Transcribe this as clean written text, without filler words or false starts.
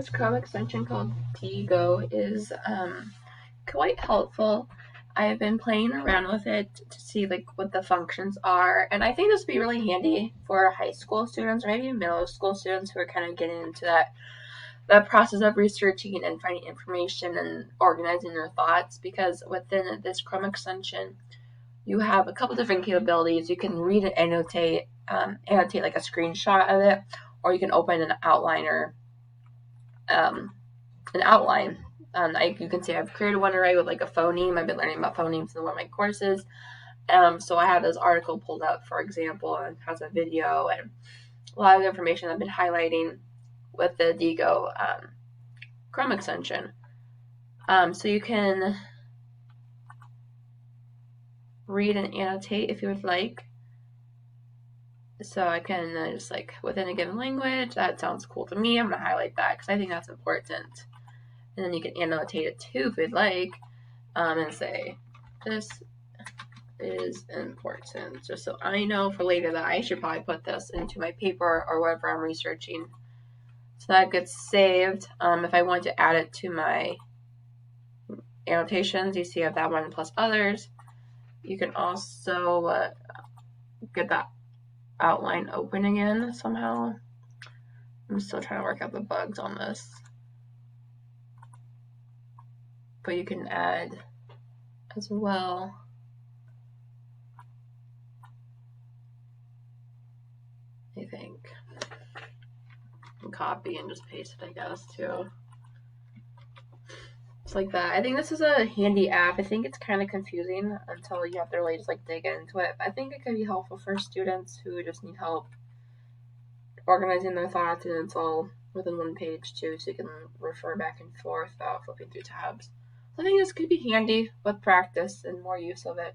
this Chrome extension called Diiego is quite helpful. I've been playing around with it to see like what the functions are, and I think this would be really handy for high school students or maybe middle school students who are kind of getting into that process of researching and finding information and organizing their thoughts. Because within this Chrome extension, you have a couple different capabilities. You can read and annotate like a screenshot of it, or you can open an outliner, an outline. You can see I've created one already with like a phoneme. I've been learning about phonemes in one of my courses. So I have this article pulled up, for example, and it has a video and a lot of information I've been highlighting with the Diiego Chrome extension. So you can read and annotate if you would like. So I can just like within a given language, that sounds cool to me. I'm going to highlight that because I think that's important. And then you can annotate it too if you'd like, and say, this is important, just so I know for later that I should probably put this into my paper or whatever I'm researching. So that gets saved. If I want to add it to my annotations, you see I have that one plus others. You can also get that outline open again somehow. I'm still trying to work out the bugs on this. But you can add as well. I think. And copy and just paste it, I guess, too. It's like that. I think this is a handy app. I think it's kind of confusing until you have to really just like dig into it. I think it could be helpful for students who just need help organizing their thoughts, and it's all within one page too, so you can refer back and forth without flipping through tabs. I think this could be handy with practice and more use of it.